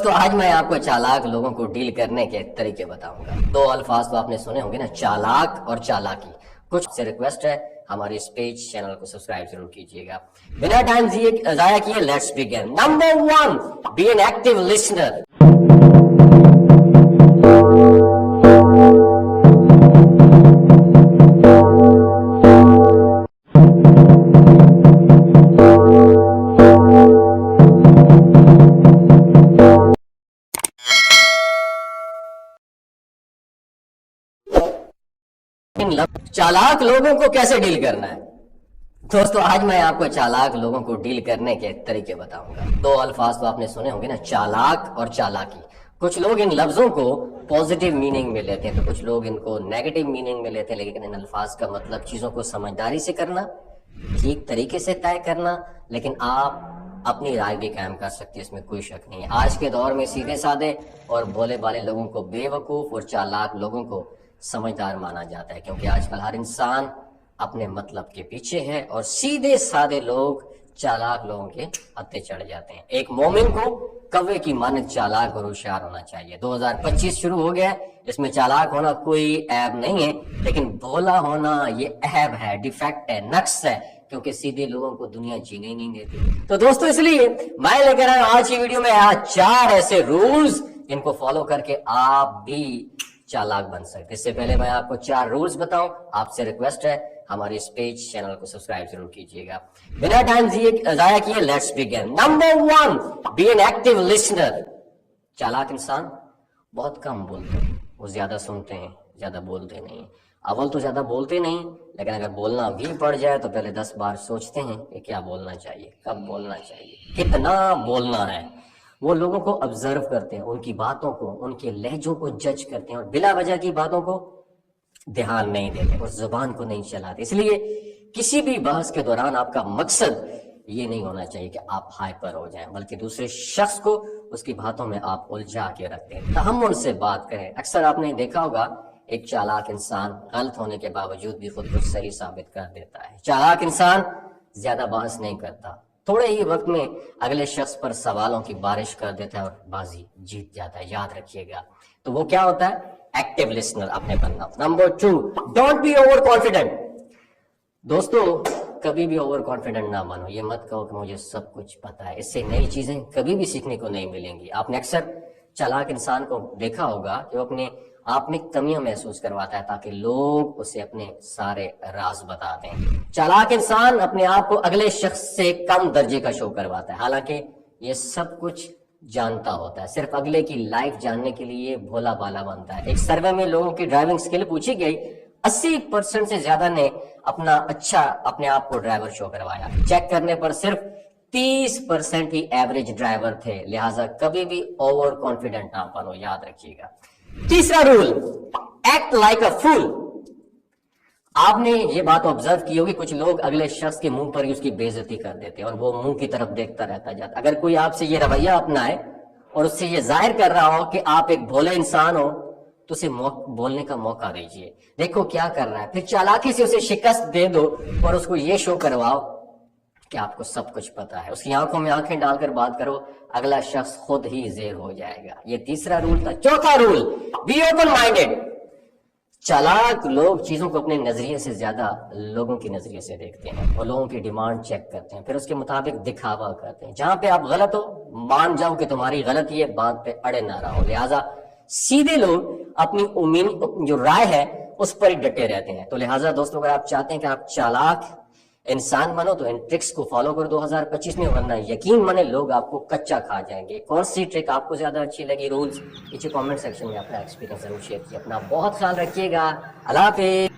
दोस्तों आज मैं आपको चालाक लोगों को डील करने के तरीके बताऊंगा। दो अल्फाज तो आपने सुने होंगे ना, चालाक और चालाकी। कुछ से रिक्वेस्ट है हमारे इस पेज चैनल को सब्सक्राइब जरूर कीजिएगा। बिना टाइम ज़ाया किए let's begin. Number 1, be an active listener. चालाक लोगों को कैसे डील करना है। दोस्तों आज मैं आपको चालाक लोगों को डील करने के तरीके बताऊंगा। दो अल्फाज तो आपने सुने होंगे ना, चालाक और चालाकी। कुछ लोग इन लफ्जों को पॉजिटिव मीनिंग में लेते हैं तो कुछ लोग इनको नेगेटिव मीनिंग में लेते हैं, लेकिन इन अल्फाज का मतलब चीजों को समझदारी से करना, ठीक तरीके से तय करना, लेकिन आप अपनी राय भी कायम कर सकते हैं, इसमें कोई शक नहीं है। आज के दौर में सीधे साधे और भोले भाले लोगों को बेवकूफ और चालाक लोगों को समझदार माना जाता है, क्योंकि आजकल हर इंसान अपने मतलब के पीछे है और सीधे साधे लोग चालाक लोगों के हत्थे चढ़ जाते हैं। एक मोमिन को कव्वे की मानद चालाक और होशियार होना चाहिए। 2025 शुरू हो गया है, इसमें चालाक होना कोई ऐब नहीं है, लेकिन भोला होना ये ऐब है, डिफेक्ट है, नक्स है, क्योंकि सीधे लोगों को दुनिया जीने ही नहीं देती। तो दोस्तों इसलिए मैं लेकर आया आज की वीडियो में 4 ऐसे रूल्स, इनको फॉलो करके आप भी चालाक बन सकते। इससे पहले मैं आपको 4 रूल्स बताऊं, आपसे रिक्वेस्ट है हमारे इस पेज चैनल को सब्सक्राइब जरूर कीजिएगा। बिना टाइम ज़ाया किए let's begin. Number 1, be an active listener. चालाक इंसान बहुत कम बोलते हैं, वो ज्यादा सुनते हैं, ज्यादा बोलते नहीं। अव्वल तो ज्यादा बोलते नहीं, लेकिन अगर बोलना भी पड़ जाए तो पहले 10 बार सोचते हैं कि क्या बोलना चाहिए, कब बोलना चाहिए, कितना बोलना है। वो लोगों को ऑब्जर्व करते हैं, उनकी बातों को, उनके लहजों को जज करते हैं और बिला वजह की बातों को ध्यान नहीं देते और जुबान को नहीं चलाते। इसलिए किसी भी बहस के दौरान आपका मकसद ये नहीं होना चाहिए कि आप हाइपर हो जाएं, बल्कि दूसरे शख्स को उसकी बातों में आप उलझा के रखते हैं। तहम्मुल से बात करें। अक्सर आपने देखा होगा एक चालाक इंसान गलत होने के बावजूद भी खुद को सही साबित कर देता है। चालाक इंसान ज्यादा बहस नहीं करता, थोड़े ही वक्त में अगले शख्स पर सवालों की बारिश कर देता है और बाजी जीत जाता है। याद रखिएगा। तो वो क्या होता है? एक्टिव लिसनर अपने बनना। Number 2, don't be over confident. दोस्तों कभी भी ओवर कॉन्फिडेंट ना बनो। ये मत कहो कि मुझे सब कुछ पता है, इससे नई चीजें कभी भी सीखने को नहीं मिलेंगी। आपने अक्सर चालाक इंसान को देखा होगा कि वो अपने आप में कमियां महसूस करवाता है ताकि लोग उसे अपने सारे राज बता दें। चालाक इंसान अपने आप को अगले शख्स से कम दर्जे का शो करवाता है, हालांकि ये सब कुछ जानता होता है। सिर्फ अगले की लाइफ जानने के लिए भोला भाला बनता है। एक सर्वे में लोगों की ड्राइविंग स्किल पूछी गई, 80% से ज्यादा ने अपने आप को ड्राइवर शो करवाया। चेक करने पर सिर्फ 30% ही एवरेज ड्राइवर थे। लिहाजा कभी भी ओवर कॉन्फिडेंट ना बनो, याद रखिएगा। तीसरा रूल, एक्ट लाइक अ फूल। आपने ये बात ऑब्जर्व की होगी, कुछ लोग अगले शख्स के मुंह पर ही उसकी बेइज्जती कर देते हैं और वो मुंह की तरफ देखता रहता जाता। अगर कोई आपसे ये रवैया अपनाए और उससे ये जाहिर कर रहा हो कि आप एक भोले इंसान हो, तो उसे बोलने का मौका दीजिए। देखो क्या कर रहा है, फिर चालाकी से उसे शिकस्त दे दो और उसको ये शो करवाओ कि आपको सब कुछ पता है। उसकी आंखों में आंखें डालकर बात करो, अगला शख्स खुद ही ज़ेर हो जाएगा। ये तीसरा रूल था। चौथा रूल, बी ओपन माइंडेड। चालाक लोग चीजों को अपने नजरिए से ज्यादा लोगों के नजरिए से देखते हैं और लोगों की डिमांड चेक करते हैं, फिर उसके मुताबिक दिखावा करते हैं। जहां पे आप गलत हो, मान जाओ कि तुम्हारी गलती है, बात पे अड़े ना रहो। लिहाजा सीधे लोग अपनी उम्मीद जो राय है उस पर ही डटे रहते हैं। तो लिहाजा दोस्तों अगर आप चाहते हैं कि आप चालाक इंसान बनो तो इन ट्रिक्स को फॉलो करो 2025 में, वरना यकीन माने लोग आपको कच्चा खा जाएंगे। कौन सी ट्रिक आपको ज्यादा अच्छी लगी, रूल्स नीचे कमेंट सेक्शन में अपना एक्सपीरियंस जरूर शेयर कीजिए। अपना बहुत ख्याल रखिएगा। अल्लाह हाफिज़।